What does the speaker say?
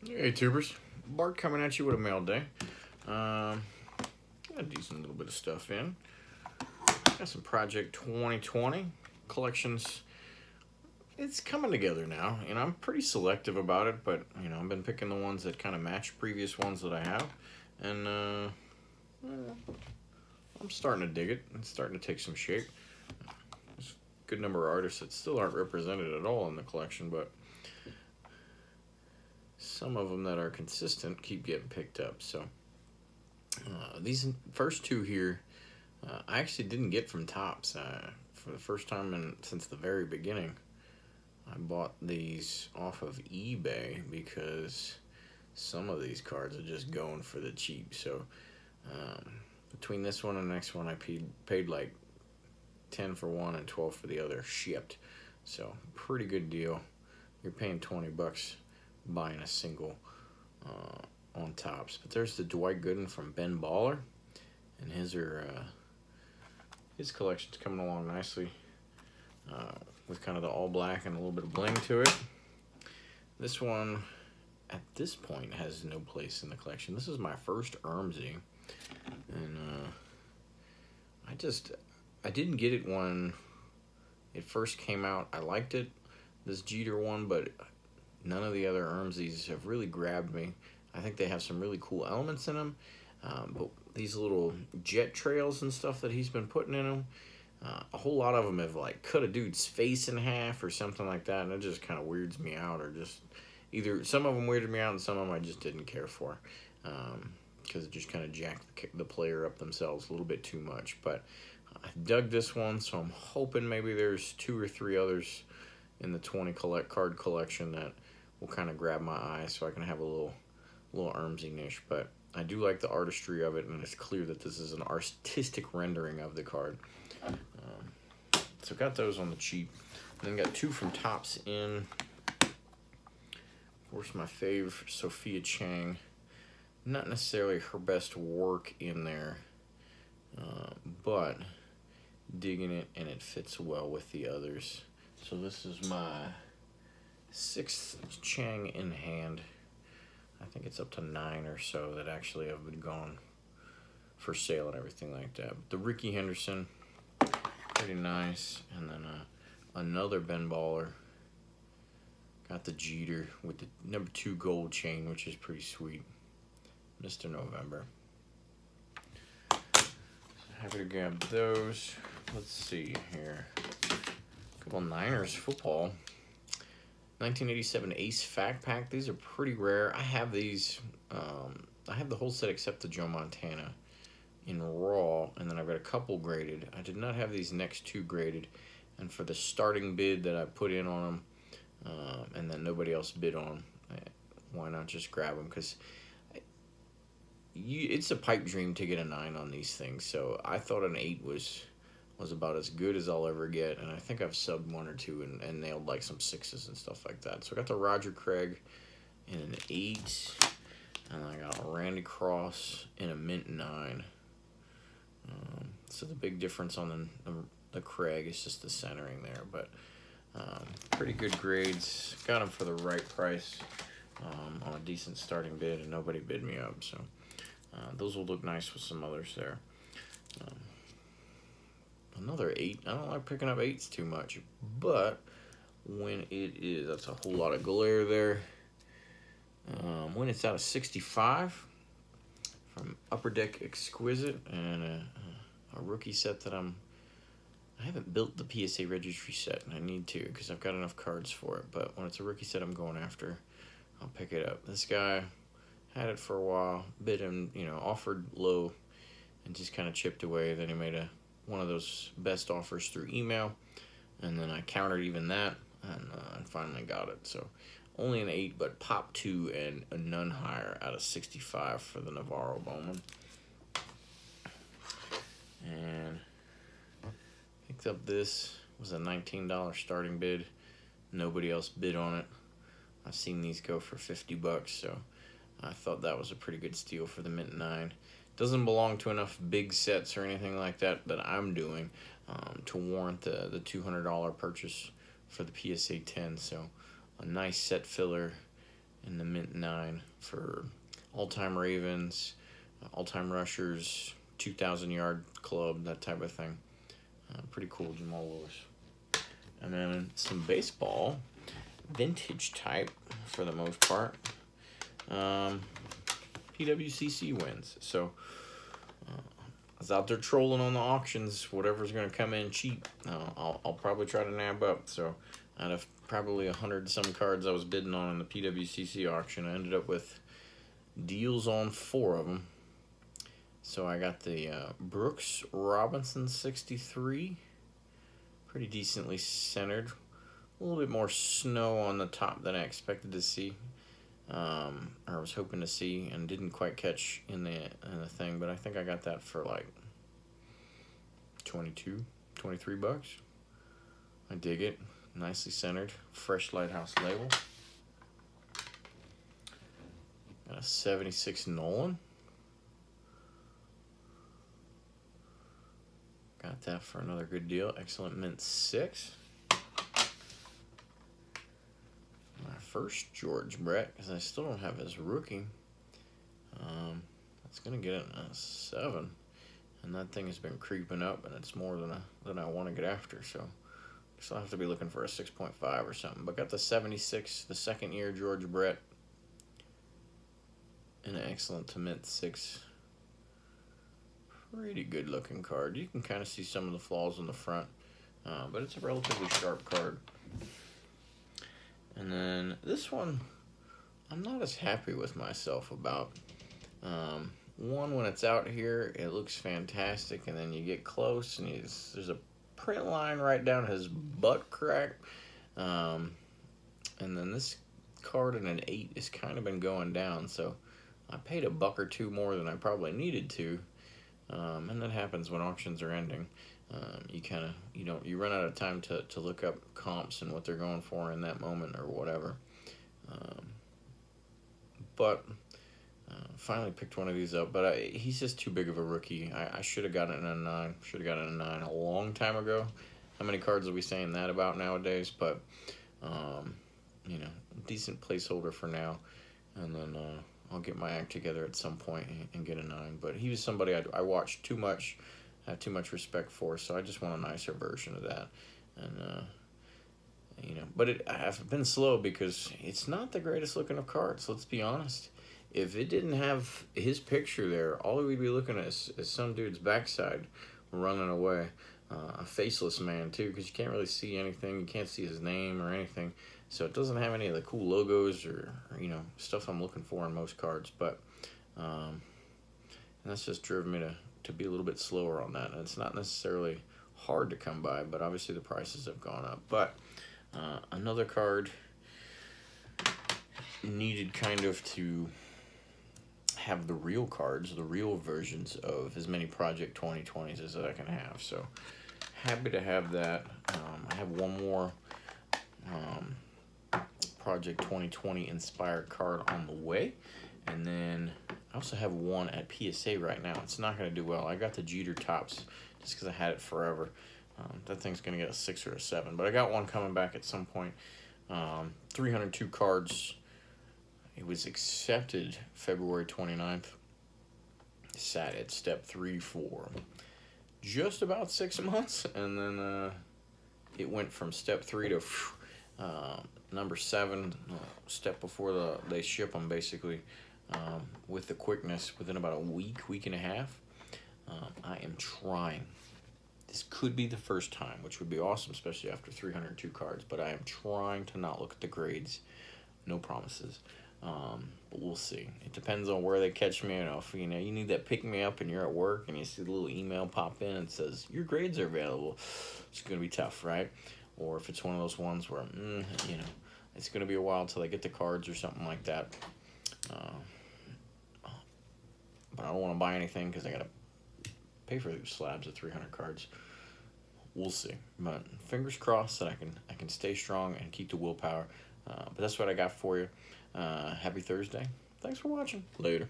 Hey tubers, Bart coming at you with a mail day. Got a decent little bit of stuff in. Got some Project 2020 collections. It's coming together now, and I'm pretty selective about it, but I've been picking the ones that kind of match previous ones that I have, and I'm starting to dig it. It's starting to take some shape. There's a good number of artists that still aren't represented at all in the collection, but some of them that are consistent keep getting picked up. So these first two here, I actually didn't get from Topps. For the first time since the very beginning, I bought these off of eBay because some of these cards are just going for the cheap. So between this one and the next one, I paid like 10 for one and 12 for the other shipped. So pretty good deal. You're paying 20 bucks buying a single on Topps. But there's the Dwight Gooden from Ben Baller, and his collection's coming along nicely with kind of the all black and a little bit of bling to it. This one at this point has no place in the collection. This is my first Ermsey, and I didn't get it when it first came out. I liked it, this Jeter one, but none of the other Ermseys have really grabbed me. I think they have some really cool elements in them, but these little jet trails and stuff that he's been putting in them, a whole lot of them have like cut a dude's face in half or something like that, and it just kind of weirds me out, or just either some of them weirded me out and some of them I just didn't care for, because it just kind of jacked the player up themselves a little bit too much. But I dug this one, so I'm hoping maybe there's 2 or 3 others in the 20 card collection that will kind of grab my eye, so I can have a little Ermsey niche. But I do like the artistry of it, and it's clear that this is an artistic rendering of the card. So got those on the cheap. And then got 2 from Topps in. Of course, my fave, Sophia Chang. Not necessarily her best work in there, but digging it, and it fits well with the others. So this is my 6th Chang in hand. I think it's up to 9 or so that actually have been gone for sale and everything like that. But the Ricky Henderson, pretty nice. And then another Ben Baller. Got the Jeter with the number 2 gold chain, which is pretty sweet. Mr. November. So happy to grab those. Let's see here. A couple Niners football. 1987 Ace Fact Pack. These are pretty rare. I have these. I have the whole set except the Joe Montana in raw, and then I've got a couple graded. I did not have these next 2 graded, and for the starting bid that I put in on them, and then nobody else bid on, why not just grab them? Because it's a pipe dream to get a 9 on these things. So I thought an 8 was about as good as I'll ever get, and I think I've subbed 1 or 2 and nailed like some 6s and stuff like that. So I got the Roger Craig in an 8, and I got Randy Cross in a mint 9. So the big difference on the Craig is just the centering there, but pretty good grades. Got them for the right price on a decent starting bid, and nobody bid me up. So those will look nice with some others there. Another 8. I don't like picking up 8s too much, but when it is, that's a whole lot of glare there. When it's out of 65 from Upper Deck Exquisite, and a rookie set that I haven't built the PSA registry set, and I need to because I've got enough cards for it. But when it's a rookie set I'm going after, I'll pick it up. This guy had it for a while, bid him, offered low, and just kind of chipped away. Then he made one of those best offers through email, and then I countered even that, and finally got it. So only an 8, but pop 2 and a none higher out of 65 for the Navarro Bowman. And picked up this. Was a $19 starting bid. Nobody else bid on it. I've seen these go for 50 bucks, so I thought that was a pretty good steal for the mint 9. Doesn't belong to enough big sets or anything like that I'm doing to warrant the $200 purchase for the PSA 10. So a nice set filler in the mint 9 for all-time Ravens, all-time rushers, 2,000-yard club, that type of thing. Pretty cool, Jamal Lewis. And then some baseball, vintage type for the most part. PWCC wins. So I was out there trolling on the auctions, whatever's going to come in cheap. I'll probably try to nab up. So out of probably 100 some cards I was bidding on in the PWCC auction, I ended up with deals on 4 of them. So I got the Brooks Robinson 63, pretty decently centered. A little bit more snow on the top than I expected to see, or I was hoping to see, and didn't quite catch in the thing. But I think I got that for like 22, 23 bucks. I dig it. Nicely centered, fresh Lighthouse label. Got a 76 Nolan. Got that for another good deal. Excellent mint 6. My first George Brett, because I still don't have his rookie. It's gonna get it a 7, and that thing has been creeping up, and it's more than I want to get after. So I'll have to be looking for a 6.5 or something. But got the 76, the second year George Brett, an excellent to mint 6. Pretty good looking card. You can kind of see some of the flaws in the front, but it's a relatively sharp card. And then this one, I'm not as happy with myself about. One, when it's out here, it looks fantastic, and then you get close, and there's a print line right down his butt crack. And then this card in an 8 has kind of been going down, so I paid $1 or $2 more than I probably needed to. And that happens when auctions are ending. You run out of time to look up comps and what they're going for in that moment or whatever. But finally picked one of these up, but he's just too big of a rookie. I should have gotten it in a 9. Should have gotten it in a 9 a long time ago. How many cards are we saying that about nowadays? But decent placeholder for now, and then I'll get my act together at some point and get a 9. But he was somebody I watched too much, had too much respect for, so I just want a nicer version of that. And but I've been slow because it's not the greatest looking of cards. Let's be honest. If it didn't have his picture there, all we'd be looking at is some dude's backside running away. A faceless man too, because you can't really see anything. You can't see his name or anything. So it doesn't have any of the cool logos or stuff I'm looking for in most cards. But and that's just driven me to be a little bit slower on that. And it's not necessarily hard to come by, but obviously the prices have gone up. But another card needed kind of to have the real cards, the real versions of as many Project 2020s as I can have. So happy to have that. I have one more Project 2020 inspired card on the way, and then I also have one at PSA right now. It's not going to do well. I got the Jeter Tops just because I had it forever. That thing's going to get a 6 or a 7, but I got one coming back at some point. 302 cards. It was accepted February 29th. Sat at step 3 for just about 6 months, and then it went from step 3 to number 7, step before they ship them, basically, with the quickness within about a week and a half. I am trying. This could be the first time, which would be awesome, especially after 302 cards, but I am trying to not look at the grades. No promises. But we'll see. It depends on where they catch me. If you need that pick me up and you're at work and you see the little email pop in and says your grades are available, it's gonna be tough, right? Or if it's one of those ones where it's gonna be a while till I get the cards or something like that. But I don't want to buy anything because I gotta pay for these slabs of 300 cards. We'll see. But fingers crossed that I can stay strong and keep the willpower. But that's what I got for you. Happy Thursday. Thanks for watching. Later.